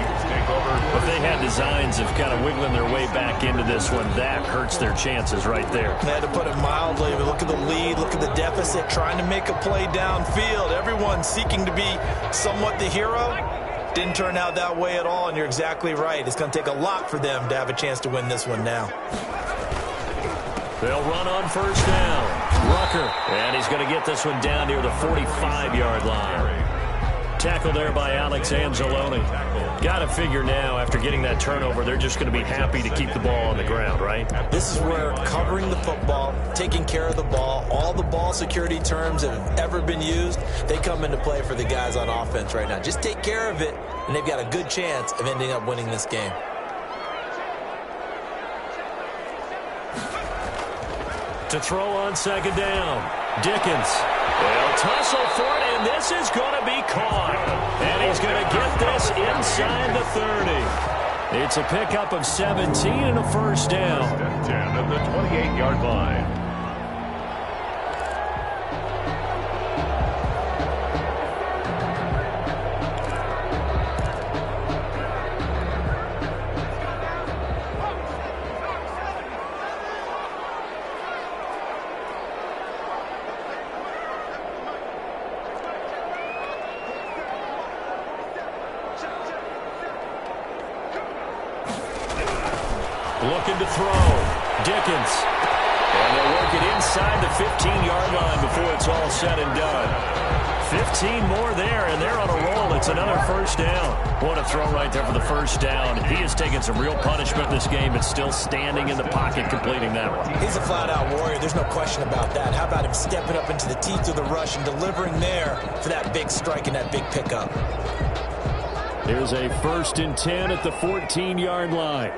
B: If they had designs of kind of wiggling their way back into this one, that hurts their chances right there.
D: They had to put it mildly, but look at the lead, look at the deficit, trying to make a play downfield. Everyone seeking to be somewhat the hero. Didn't turn out that way at all, and you're exactly right. It's going to take a lot for them to have a chance to win this one now.
B: They'll run on first down. Rucker, and he's going to get this one down near the 45-yard line. Tackle there by Alex Anzalone. Got to figure now, after getting that turnover, they're just going to be happy to keep the ball on the ground, right?
D: This is where covering the football, taking care of the ball, all the ball security terms that have ever been used, they come into play for the guys on offense right now. Just take care of it, and they've got a good chance of ending up winning this game.
B: To throw on second down, Dickens. They'll tussle for it, and this is going to be caught. And he's going to get this inside the 30. It's a pickup of 17 and a first down.
C: 10 at the 28-yard line.
B: Looking to throw. Dickens. And they'll work it inside the 15-yard line before it's all said and done. 15 more there, and they're on a roll. It's another first down. What a throw right there for the first down. He has taken some real punishment this game, but still standing in the pocket completing that one.
D: He's a flat-out warrior. There's no question about that. How about him stepping up into the teeth of the rush and delivering there for that big strike and that big pickup?
B: Here's a 1st and 10 at the 14-yard line.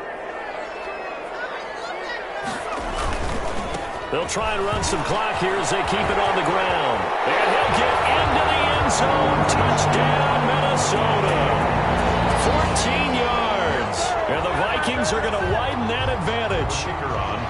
B: They'll try and run some clock here as they keep it on the ground. And he'll get into the end zone. Touchdown, Minnesota. 14 yards. And the Vikings are going to widen that advantage.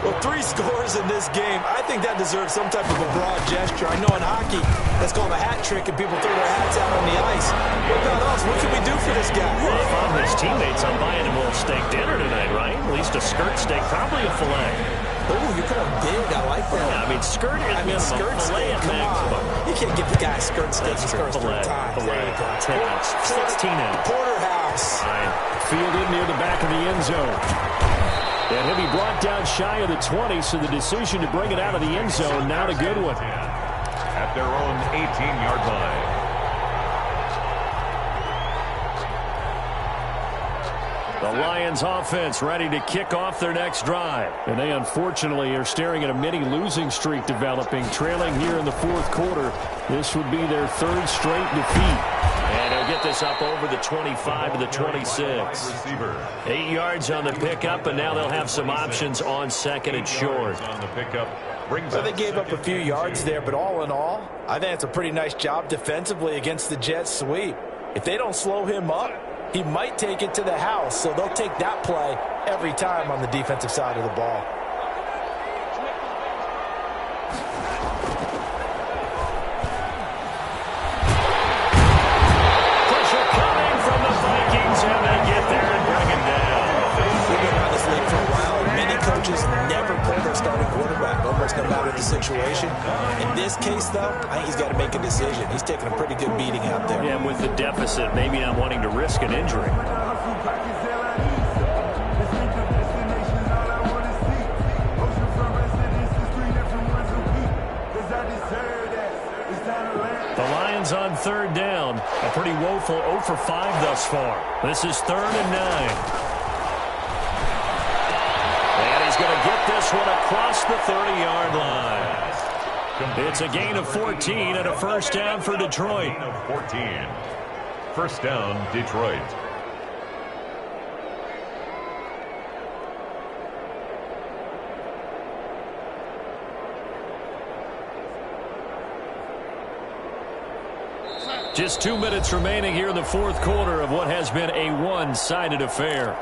D: Well, 3 scores in this game. I think that deserves some type of a broad gesture. I know in hockey, that's called a hat trick, and people throw their hats out on the ice. What about us? What can we do for this guy?
B: Well, if I'm his teammates, I'm buying him a little steak dinner tonight, right? At least a skirt steak, probably a filet.
D: Oh, you're going big. I like that.
B: Yeah, I mean, skirt at minimum,
D: skirt
B: filet at maximum.
D: You can't give the guy a skirt steak. He scores 3 times.
B: Filet, 10 ounce, 16 ounce.
D: Porterhouse.
B: Fine. Fielded near the back of the end zone. And he'll be brought down shy of the 20, so the decision to bring it out of the end zone, not a good one.
C: At their own 18-yard line.
B: The Lions offense ready to kick off their next drive. And they unfortunately are staring at a mini losing streak developing, trailing here in the 4th quarter. This would be their 3rd straight defeat. And he'll get this up over the 25 to the 26. 8 yards on the pickup, and now they'll have some options on 2nd and short.
D: So they gave up a few yards there, but all in all, I think it's a pretty nice job defensively against the Jets sweep. If they don't slow him up, he might take it to the house, so they'll take that play every time on the defensive side of the ball.
B: Pressure coming from the Vikings, and they get there and bring him down.
D: We've been around this league for a while, and many coaches never play their starting quarterback, almost no matter the situation. In this case, though, I think he's got to make a decision. He's taking a pretty good beating out there.
B: Yeah, with the deficit, maybe not wanting to risk an injury. The Lions on 3rd down. A pretty woeful 0 for 5 thus far. This is 3rd and 9. And he's going to get this one across the 30-yard line. It's a gain of 14 and a first down for Detroit.
C: 14. First down, Detroit.
B: Just 2 minutes remaining here in the 4th quarter of what has been a one-sided affair.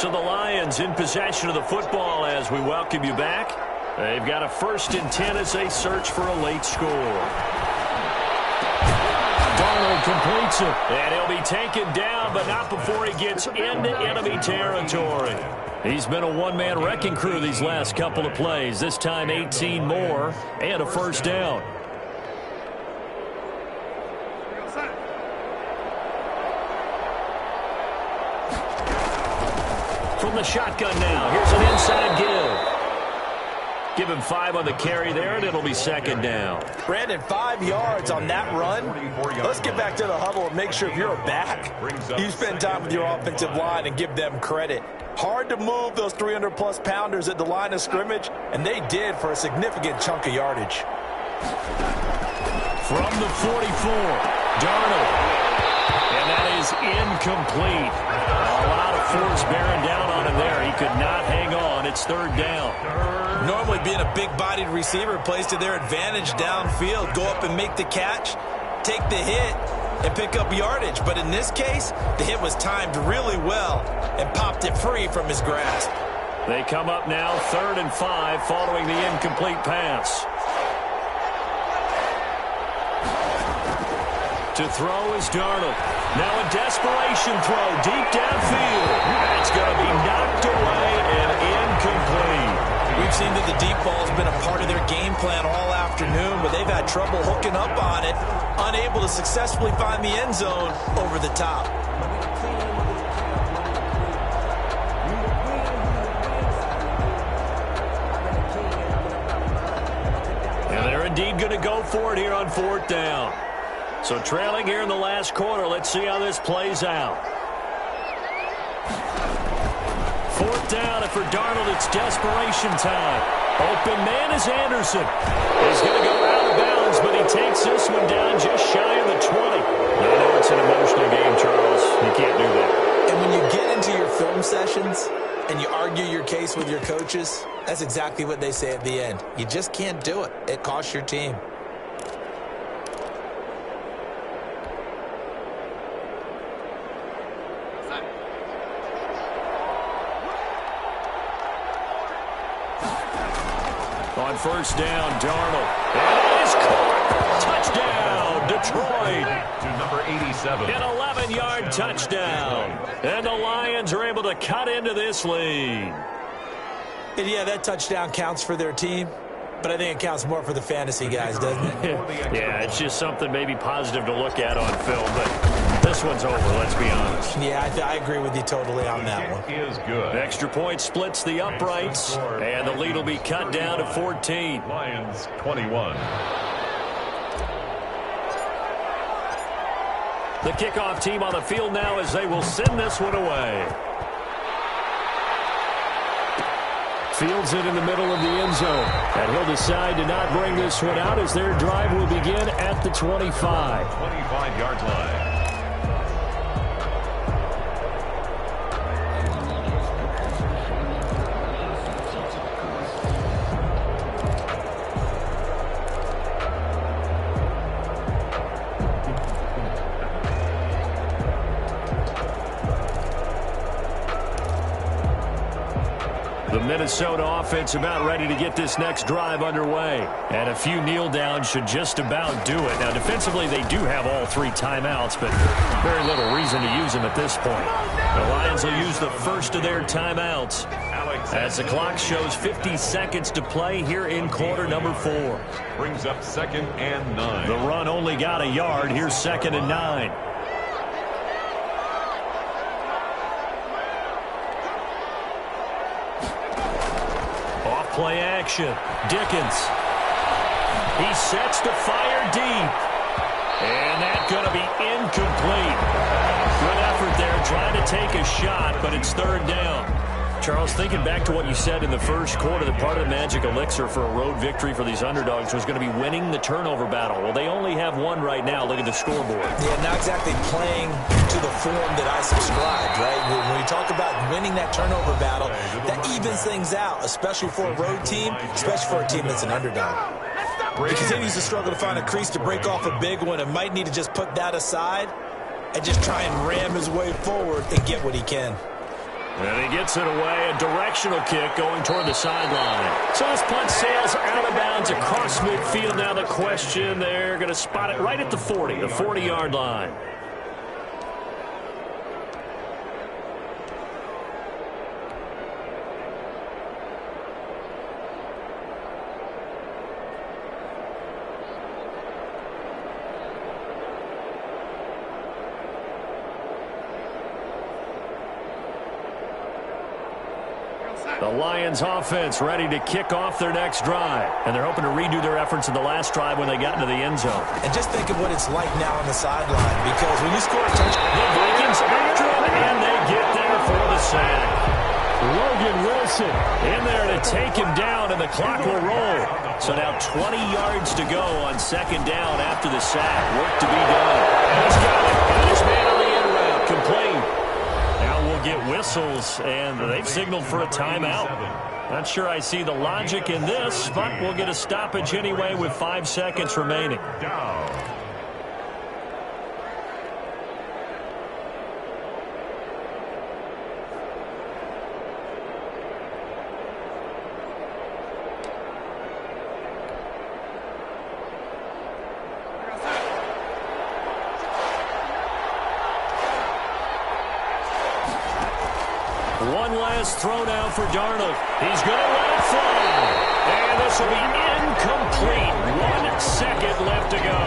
B: So the Lions in possession of the football as we welcome you back. They've got a 1st and 10 as they search for a late score. Darnold completes it, and he'll be taken down, but not before he gets into enemy territory. He's been a one-man wrecking crew these last couple of plays. This time 18 more and a 1st down. From the shotgun now, here's an inside give. Give him 5 on the carry there, and it'll be 2nd down.
D: Brandon, 5 yards on that run. Let's get back to the huddle and make sure if you're a back, you spend time with your offensive line and give them credit. Hard to move those 300-plus pounders at the line of scrimmage, and they did for a significant chunk of yardage.
B: From the 44, Darnold. And that is incomplete. A lot of force bearing down on him there. He could not hang on. It's 3rd down.
D: Normally being a big-bodied receiver plays to their advantage downfield. Go up and make the catch, take the hit, and pick up yardage. But in this case, the hit was timed really well and popped it free from his grasp.
B: They come up now 3rd and 5 following the incomplete pass. To throw is Darnold. Now a desperation throw deep downfield. That's going to be knocked away and incomplete.
D: We've seen that the deep ball has been a part of their game plan all afternoon, but they've had trouble hooking up on it, unable to successfully find the end zone over the top.
B: And they're indeed going to go for it here on 4th down. So trailing here in the last quarter, let's see how this plays out. 4th down, and for Darnold, it's desperation time. Open man is Anderson. He's going to go out of bounds, but he takes this one down just shy of the 20. I know it's an emotional game, Charles. You can't do that.
D: And when you get into your film sessions and you argue your case with your coaches, that's exactly what they say at the end. You just can't do it. It costs your team.
B: On 1st down, Darnold. And it is caught. Touchdown, Detroit.
C: To number 87.
B: An 11-yard touchdown. And the Lions are able to cut into this lead.
D: And yeah, that touchdown counts for their team, but I think it counts more for the fantasy guys, doesn't it?
B: Yeah, it's just something maybe positive to look at on film, but this one's over, let's be honest.
D: Yeah, I agree with you totally on that one.
C: Is good.
B: Extra point splits the uprights, and the lead will be cut down to 14.
C: Lions 21.
B: The kickoff team on the field now as they will send this one away. Fields it in the middle of the end zone. And he'll decide to not bring this one out as their drive will begin at the 25.
C: 25-yard line.
B: The Minnesota offense about ready to get this next drive underway. And a few kneel downs should just about do it. Now, defensively, they do have all 3 timeouts, but very little reason to use them at this point. The Lions will use the first of their timeouts as the clock shows 50 seconds to play here in quarter number 4.
C: Brings up 2nd and 9.
B: The run only got a yard. Here's 2nd and 9. Play action. Dickens. He sets to fire deep. And that's going to be incomplete. Good effort there trying to take a shot, but it's 3rd down. Charles, thinking back to what you said in the first quarter, that part of the magic elixir for a road victory for these underdogs was going to be winning the turnover battle. Well, they only have one right now. Look at the scoreboard.
D: Yeah, not exactly playing to the form that I subscribed, right? When we talk about winning that turnover battle, that evens things out, especially for a road team, especially for a team that's an underdog. He continues to struggle to find a crease to break off a big one and might need to just put that aside and just try and ram his way forward and get what he can.
B: And he gets it away, a directional kick going toward the sideline. So this punt sails out of bounds across midfield. Now the question, they're going to spot it right at the 40, the 40-yard line. The Lions offense ready to kick off their next drive. And they're hoping to redo their efforts in the last drive when they got into the end zone.
D: And just think of what it's like now on the sideline, because when you score a touchdown,
B: the Vikings after him, and they get there for the sack. Logan Wilson in there to take him down, and the clock will roll. So now 20 yards to go on second down after the sack. Work to be done. And he's got it. And his man on the end route, complete. Now we'll get whistles, and they've signaled for a timeout. Not sure I see the logic in this, but we'll get a stoppage anyway with 5 seconds remaining. One last throw now for Darnold. He's going to let it fly. And this will be incomplete. 1 second left to go.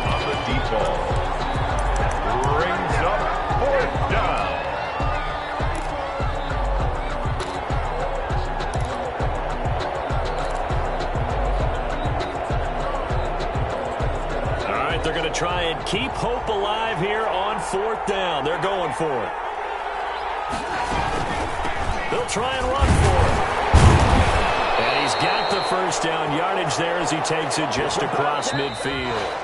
C: On the deep ball. Brings up 4th down.
B: All right, they're going to try and keep hope alive here on 4th down. They're going for it. They'll try and run for it. And he's got the first down yardage there as he takes it just across midfield.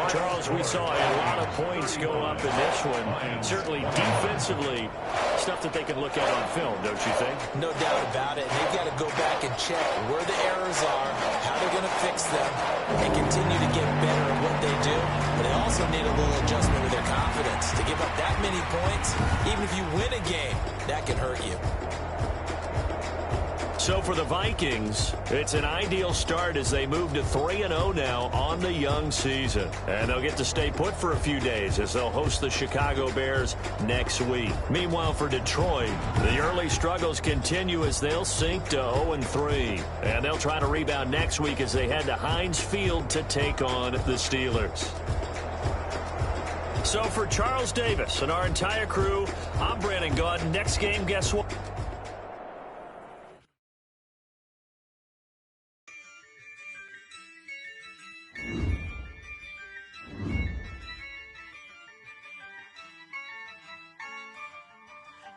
B: Charles, we saw a lot of points go up in this one. Certainly defensively, stuff that they can look at on film, don't you think?
D: No doubt about it. They've got to go back and check where the errors are, how they're going to fix them, and continue to get better at what they do. But they also need a little adjustment with their confidence. To give up that many points, even if you win a game, that can hurt you.
B: So for the Vikings, it's an ideal start as they move to 3-0 now on the young season. And they'll get to stay put for a few days as they'll host the Chicago Bears next week. Meanwhile, for Detroit, the early struggles continue as they'll sink to 0-3. And they'll try to rebound next week as they head to Heinz Field to take on the Steelers. So for Charles Davis and our entire crew, I'm Brandon Gaudin. Next game, guess what?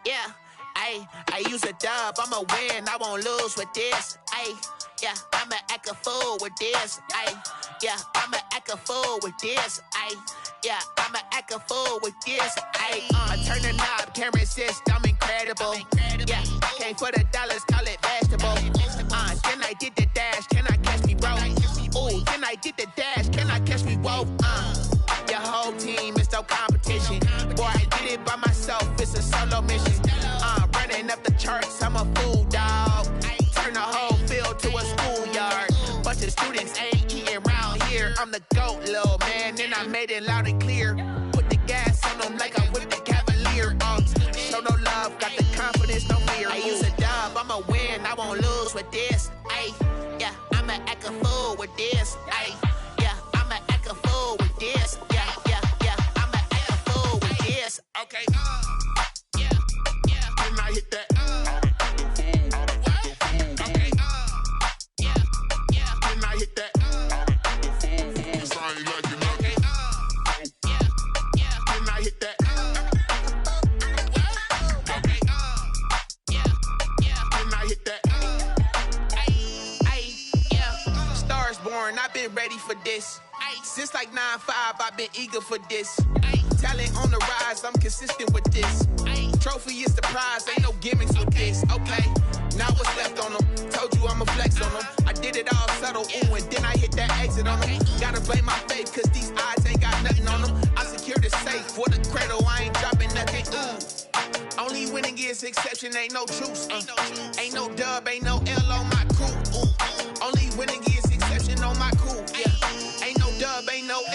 A: Yeah, I use a dub, I'ma win, I won't lose with this. Yeah, I'ma act a fool with this. Yeah, I'ma act a fool with this. Yeah, I'ma act a fool with this. Turn the knob, camera assist, I'm incredible. Yeah, came for the dollars, call it vegetable. Then I did the dash, can I catch me, bro? Ooh, then I did the dash, can I catch me, whoa? Your whole team is no competition. Boy, I did it by myself, it's a solo mission. Running up the charts, I'm a fool, dog. Turn the whole field to a schoolyard. Bunch of students ain't eating around here. I'm the GOAT, little man, and I made it loud and clear. Put the gas on them like I whipped the Cavalier. Show no love, got the confidence, no fear. I use a dub, I'ma win, I won't lose with this. Yeah, I'ma act a fool with this. Yeah, I'ma act a fool with this. Yeah, I'ma act a fool with this. Okay, yeah, can I hit that? Okay, yeah, can I hit that? Cause I ain't like it. Okay, yeah, can I hit that? Okay, yeah, can I hit that? Yeah, Stars born, I've been ready for this. Since like 9-5, I've been eager for this. Talent on the rise, I'm consistent with this. Trophy is the prize, ain't no gimmicks with this. Okay, now what's left on them? Told you I'ma flex on them. I did it all subtle, ooh, and then I hit that exit on them. Gotta blame my faith, cause these odds ain't got nothing on them. I secure the safe for the cradle, I ain't dropping nothing, ooh. Only winning is exception, ain't no truce. Ain't no dub, ain't no L on my crew. Only winning is exception on my crew. Yeah. Ain't no dub, ain't no L.